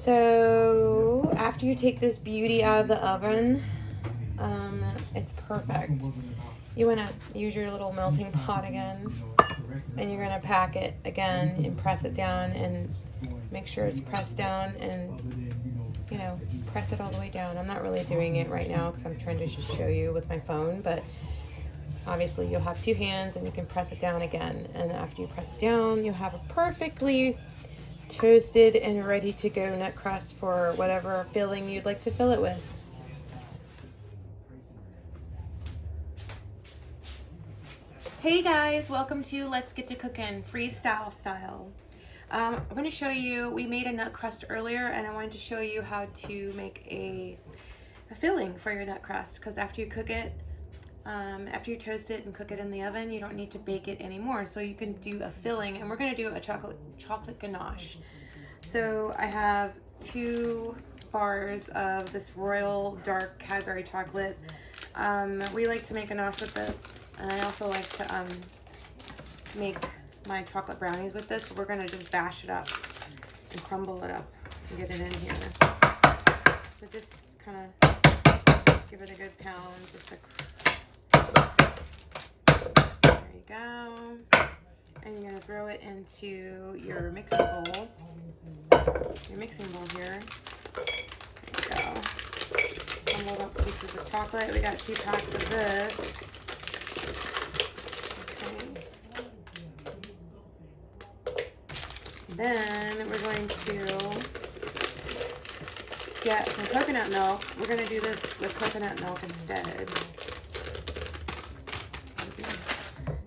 So after you take this beauty out of the oven, it's perfect. You want to use your little melting pot again, and you're going to pack it again and press it down and make sure it's pressed down, and you know, press it all the way down. I'm not really doing it right now because I'm trying to just show you with my phone, but obviously you'll have two hands and you can press it down again, and after you press it down you'll have a perfectly toasted and ready to go nut crust for whatever filling you'd like to fill it with. Hey guys, welcome to Let's Get to Cookin' Freestyle style. I'm going to show you, we made a nut crust earlier and I wanted to show you how to make a filling for your nut crust, because after you cook it, after you toast it and cook it in the oven, you don't need to bake it anymore. So you can do a filling, and we're going to do a chocolate ganache. So I have 2 bars of this royal dark Cadbury chocolate. We like to make ganache with this, and I also like to make my chocolate brownies with this. So we're going to just bash it up and crumble it up and get it in here. So just kind of give it a good pound. There you go. And you're going to throw it into your mixing bowl. Your mixing bowl here. There you go. Crumbled up pieces of chocolate. We got 2 packs of this. Then we're going to get some coconut milk. We're going to do this with coconut milk instead.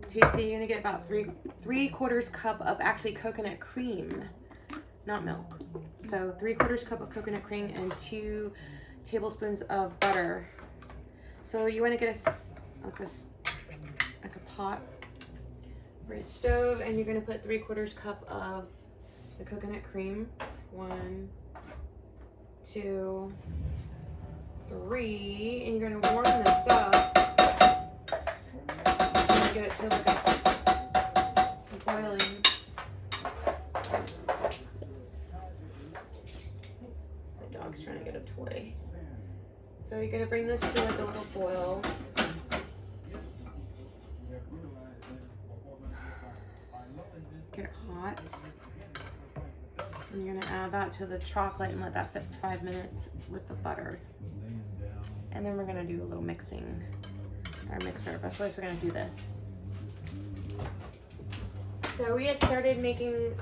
Tasty. You're going to get about 3/4 cup of actually coconut cream, not milk. So 3/4 cup of coconut cream and 2 tablespoons of butter. So you want to get like a pot for your stove, and you're going to put 3/4 cup of the coconut cream. 1, 2, 3, and you're going to warm this up. And get it to like a boiling. My dog's trying to get a toy. So you're going to bring this to like a little boil. Get it hot. And you're going to add that to the chocolate and let that sit for 5 minutes with the butter. And then we're going to do a little mixing, our mixer. But first we're going to do this. So we had started making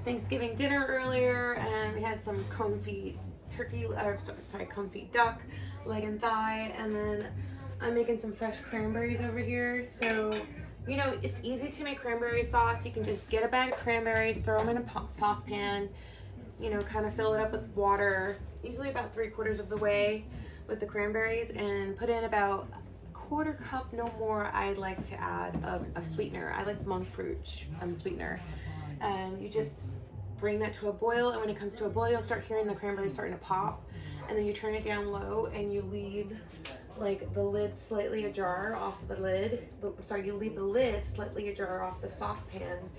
Thanksgiving dinner earlier, and we had some confit turkey, confit duck, leg and thigh, and then I'm making some fresh cranberries over here. So, you know, it's easy to make cranberry sauce. You can just get a bag of cranberries, throw them in a saucepan, you know, kind of fill it up with water, usually about 3/4 of the way with the cranberries, and put in about 1/4 cup, no more, I like to add of a sweetener. I like monk fruit sweetener. And you just bring that to a boil, and when it comes to a boil, you'll start hearing the cranberries starting to pop, and then you turn it down low and you leave like the lid slightly ajar off the lid. You leave the lid slightly ajar off the saucepan,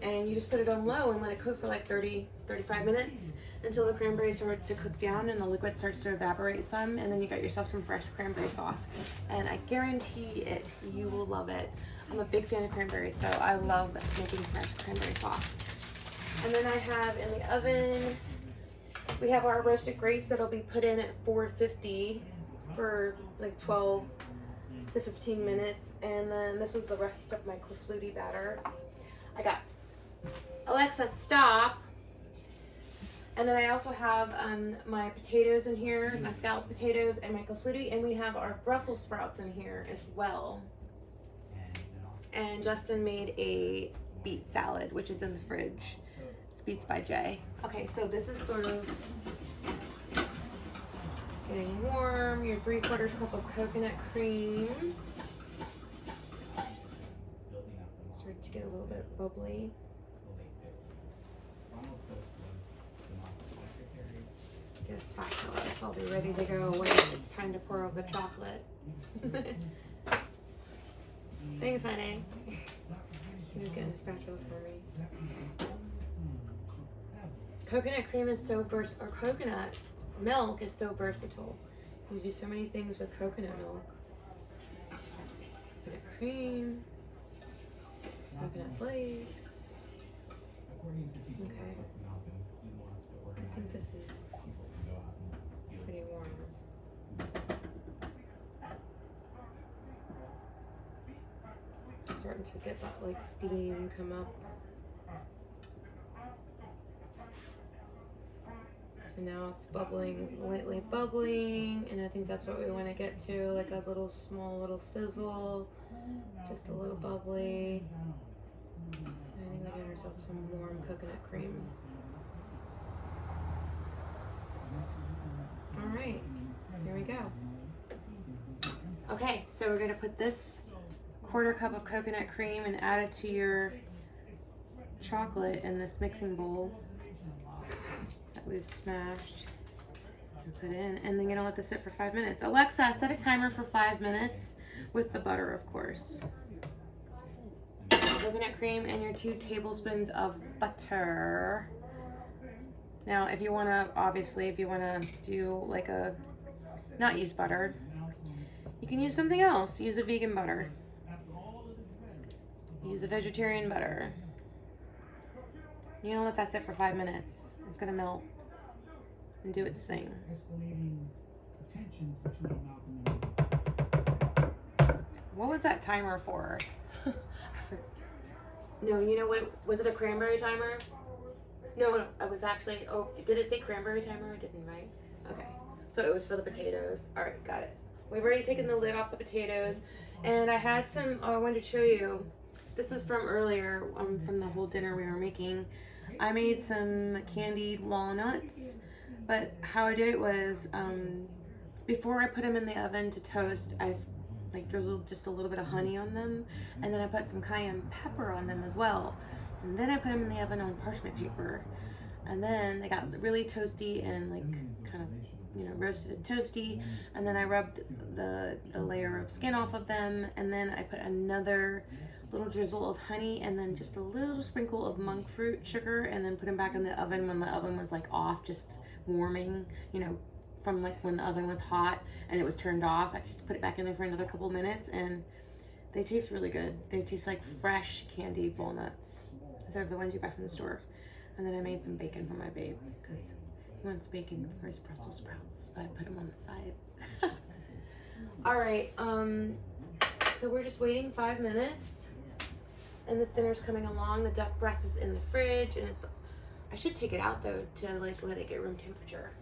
and you just put it on low and let it cook for like 30-35 minutes until the cranberries start to cook down and the liquid starts to evaporate some, and then you got yourself some fresh cranberry sauce, and I guarantee it, you will love it. I'm a big fan of cranberries, so I love making fresh cranberry sauce. And then I have in the oven, we have our roasted grapes that'll be put in at 450 for like 12 to 15 minutes. And then this was the rest of my clafouti batter. I got Alexa, stop. And then I also have my potatoes in here, my scalloped potatoes and my clafouti, and we have our Brussels sprouts in here as well. And Justin made a beet salad, which is in the fridge. It's Beets by Jay. Okay, so this is sort of getting warm. Your 3/4 cup of coconut cream. Start to get a little bit bubbly. Get a spatula, so I'll be ready to go when it's time to pour over the chocolate. Thanks, honey. He's getting a spatula for me. Coconut cream is so versatile, or coconut milk is so versatile. You do so many things with coconut milk. Coconut cream, coconut flakes. Okay. I think this is pretty warm. Starting to get that like steam come up. And now it's bubbling, lightly bubbling, and I think that's what we want to get to, like a little small little sizzle, just a little bubbly. I think we get ourselves some warm coconut cream. All right, here we go. Okay, so we're gonna put this 1/4 cup of coconut cream and add it to your chocolate in this mixing bowl that we've smashed and put in, and then you're gonna let this sit for 5 minutes. Alexa, set a timer for 5 minutes with the butter, of course. Coconut cream and your 2 tablespoons of butter. Now, if you wanna, obviously, if you wanna do like a, not use butter, you can use something else. Use a vegan butter. Use a vegetarian butter. You're gonna let that sit for 5 minutes. It's gonna melt and do its thing. What was that timer for? No, you know what? Was it a cranberry timer? No, it was actually, oh, did it say cranberry timer? It didn't, right? Okay. So it was for the potatoes. All right, got it. We've already taken the lid off the potatoes. And I had some, oh, I wanted to show you. This is from earlier, from the whole dinner we were making. I made some candied walnuts, but how I did it was, before I put them in the oven to toast, I like drizzled just a little bit of honey on them, and then I put some cayenne pepper on them as well. And then I put them in the oven on parchment paper. And then they got really toasty and like kind of, you know, roasted and toasty. And then I rubbed the layer of skin off of them. And then I put another little drizzle of honey and then just a little sprinkle of monk fruit sugar, and then put them back in the oven when the oven was like off, just warming, you know, from like when the oven was hot and it was turned off. I just put it back in there for another couple minutes, and they taste really good. They taste like fresh candied walnuts instead of the ones you buy from the store. And then I made some bacon for my babe because he wants bacon for his Brussels sprouts, so I put them on the side. All right, so we're just waiting 5 minutes. And this dinner's coming along. The duck breast is in the fridge, and it's, I should take it out though to like let it get room temperature.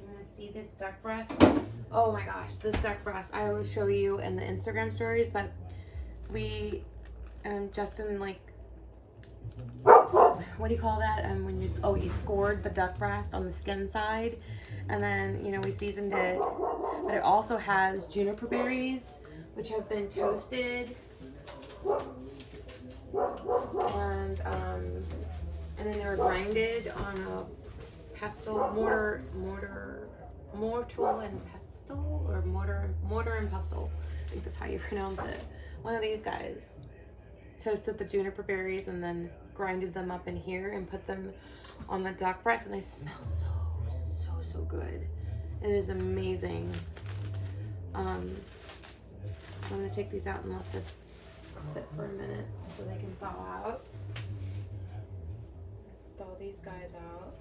You wanna see this duck breast? Oh my gosh, this duck breast. I always show you in the Instagram stories, but we, Justin, like, what do you call that? When you, oh, you scored the duck breast on the skin side, and then, you know, we seasoned it, but it also has juniper berries, which have been toasted, and then they were grinded on a pestle, mortar and pestle, or mortar and pestle. I think that's how you pronounce it. One of these guys toasted the juniper berries and then grinded them up in here and put them on the duck breast, and they smell so good. It is amazing. I'm gonna take these out and let this sit for a minute so they can thaw out. Thaw these guys out.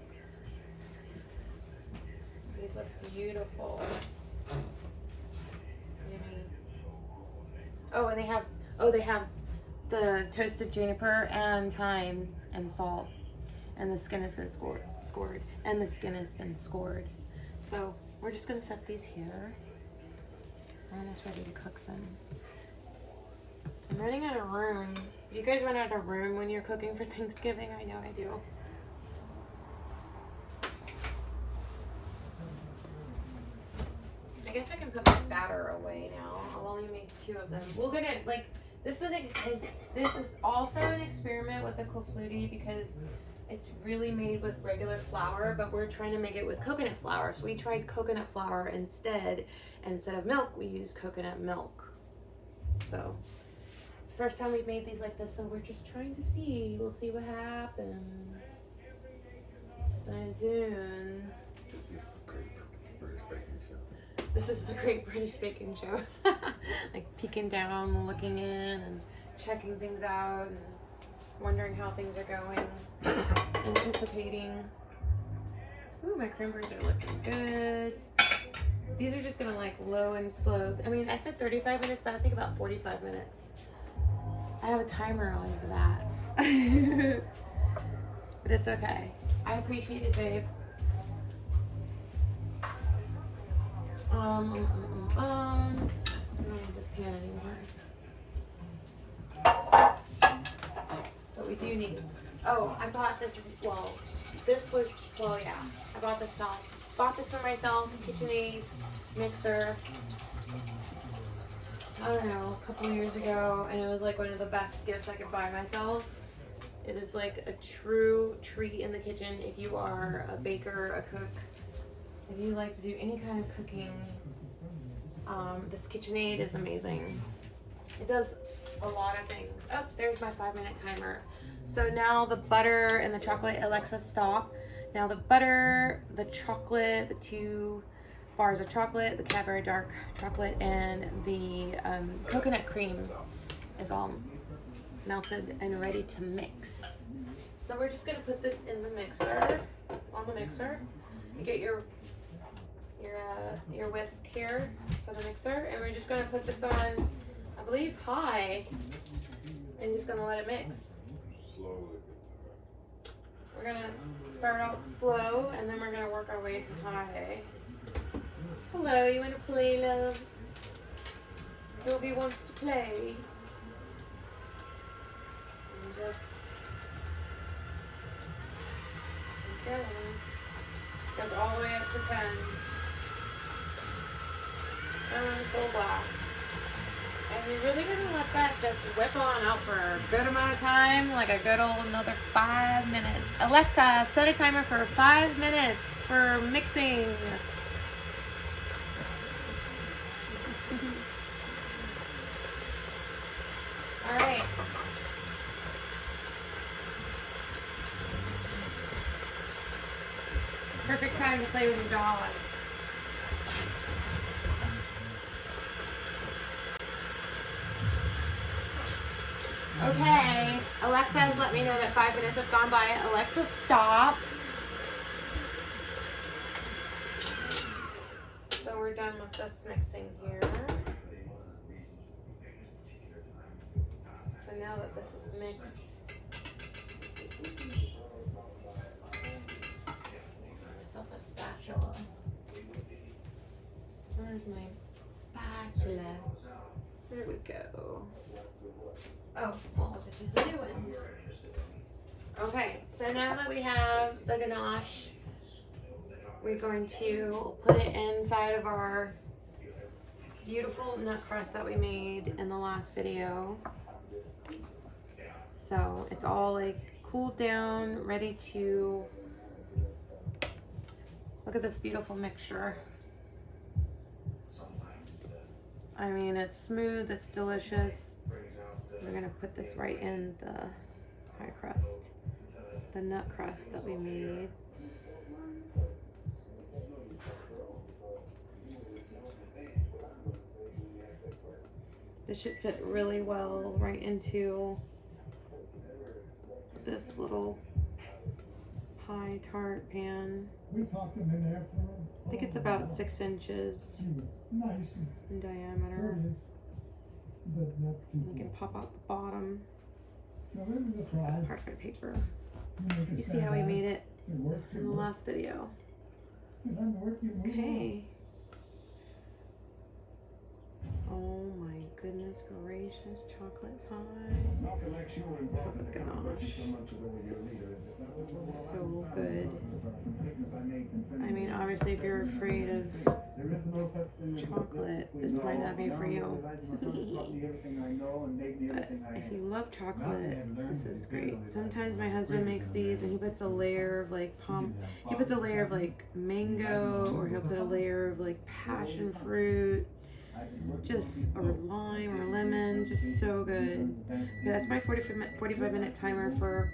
These look beautiful. Yummy. Oh, and they have the toasted juniper and thyme and salt, and the skin has been scored, and the skin has been scored. So we're just gonna set these here. We're almost ready to cook them. I'm running out of room. You guys run out of room when you're cooking for Thanksgiving? I know I do. I guess I can put my batter away now. I'll only make 2 of them. We're gonna, like, this is also an experiment with the clafouti because it's really made with regular flour, but we're trying to make it with coconut flour. So we tried coconut flour instead, and instead of milk, we used coconut milk. So first time we've made these like this, so we're just trying to see. We'll see what happens. Stay tuned. This is the Great British Baking Show. Like peeking down, looking in, and checking things out, and wondering how things are going. Anticipating. Ooh, my cranberries are looking good. These are just gonna like low and slow. I mean, I said 35 minutes, but I think about 45 minutes. I have a timer on for that. But it's okay. I appreciate it, babe. I don't need this pan anymore. But we do need. Oh, I bought this. Well, yeah. I bought this stuff. Bought this for myself. KitchenAid mixer. I don't know, a couple years ago, and it was like one of the best gifts I could buy myself. It is like a true treat in the kitchen if you are a baker, a cook. If you like to do any kind of cooking, this KitchenAid is amazing. It does a lot of things. Oh, there's my 5-minute timer. So now the butter and the chocolate, Alexa, stop. Now the butter, the chocolate, the 2 bars of chocolate, the Cadbury dark chocolate, and the coconut cream is all melted and ready to mix. So we're just gonna put this in the mixer, on the mixer. You get your whisk here for the mixer, and we're just gonna put this on, I believe, high, and just gonna let it mix. We're gonna start out slow, and then we're gonna work our way to high. Hello, you wanna play, love? Doggy wants to play. And just keep going. Goes all the way up to 10. And full blast. And you're really gonna let that just whip on out for a good amount of time, like a good old another 5 minutes. Alexa, set a timer for 5 minutes for mixing. All right. Perfect time to play with your dog. Okay, Alexa has let me know that 5 minutes have gone by. Alexa, stop. So we're done with this mixing here. So now that this is mixed, get myself a spatula. Where's my spatula? There we go. Oh, well, I'll just use a new one. Okay, so now that we have the ganache, we're going to put it inside of our beautiful nut crust that we made in the last video. So it's all like cooled down, ready to, look at this beautiful mixture. I mean, it's smooth, it's delicious. We're gonna put this right in the pie crust, the nut crust that we made. This should fit really well right into this little pie tart pan. I think it's about 6 inches in diameter. You can pop out the bottom. That's parchment paper. You see how we made it in the last video. Okay. Oh my goodness gracious, chocolate pie. Chocolate ganache. So good. I mean, obviously if you're afraid of chocolate, this might not be for you. But if you love chocolate, this is great. Sometimes my husband makes these and he puts a layer of like he puts a layer of like mango, or he'll put a layer of like passion fruit. just, or lime or lemon, just so good. Okay, that's my 45-minute timer for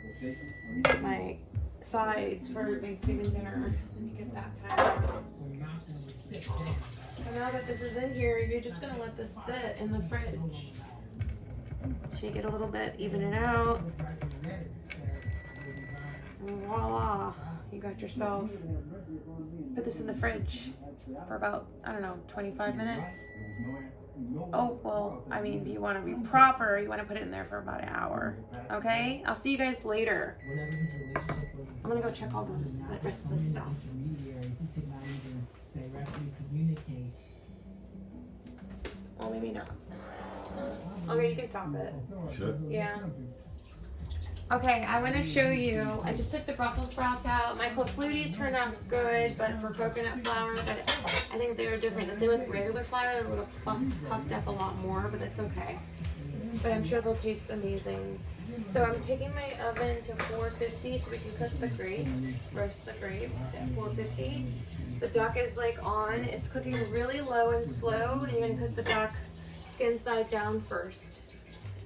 my sides for Thanksgiving dinner. Let me get that timer. So now that this is in here, you're just gonna let this sit in the fridge. Shake it a little bit, even it out. And voila, you got yourself. Put this in the fridge for about, I don't know, 25 minutes. Oh, well, I mean, if you want to be proper, you want to put it in there for about an hour. Okay? I'll see you guys later. I'm going to go check all the rest of this stuff. Well, maybe not. Okay, you can stop it. Sure. Yeah. Okay, I want to show you. I just took the Brussels sprouts out. My clafoutis turned out good, but for coconut flour, I think they were different. If they with regular flour, they would have puffed up a lot more, but that's okay. But I'm sure they'll taste amazing. So I'm taking my oven to 450 so we can cook the grapes, roast the grapes at 450. The duck is like on. It's cooking really low and slow, and you're gonna cook the duck skin side down first.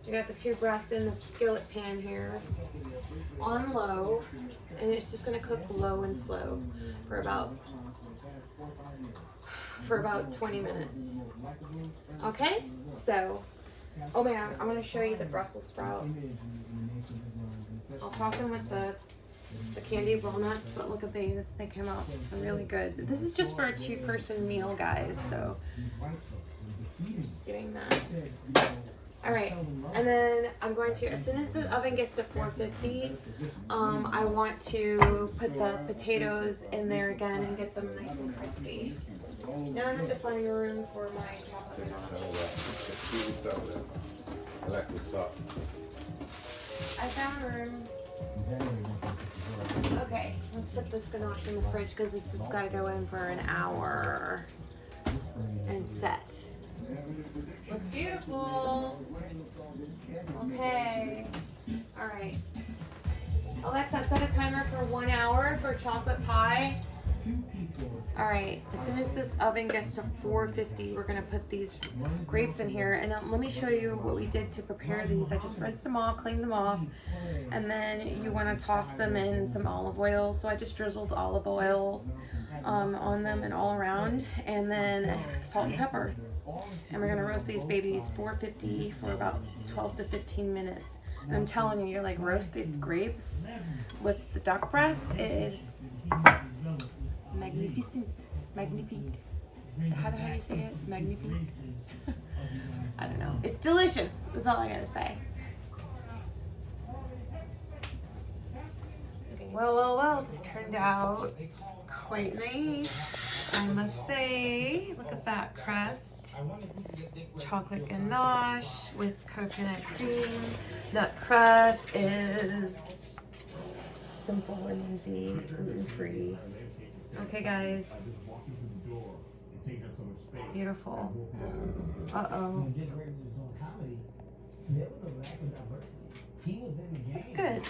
You got the two breasts in the skillet pan here on low, and it's just gonna cook low and slow for about 20 minutes. Okay, so oh man, I'm gonna show you the Brussels sprouts. I'll toss them with the candied walnuts, but look at these, they came out really good. This is just for a 2-person meal, guys, so just doing that. All right, and then I'm going to, as soon as the oven gets to 450, I want to put the potatoes in there again and get them nice and crispy. Now I have to find a room for my chocolate ganache. I like to stop. I found a room. Okay, let's put this ganache in the fridge because this has got to go in for an hour and set. Looks beautiful. Okay. All right. Alexa, set a timer for 1 hour for chocolate pie. All right. As soon as this oven gets to 450, we're gonna put these grapes in here, and let me show you what we did to prepare these. I just rinsed them off, cleaned them off, and then you want to toss them in some olive oil. So I just drizzled olive oil on them and all around, and then salt and pepper. And we're gonna roast these babies 450 for about 12 to 15 minutes. And I'm telling you, you're like roasted grapes with the duck breast is magnificent. Magnifique. How do you say it? Magnifique? I don't know. It's delicious. That's all I gotta say. Well, this turned out quite nice, I must say. Look at that crust. Chocolate ganache with coconut cream. That crust is simple and easy, gluten-free. Okay, guys. Beautiful. Uh-oh. It's good.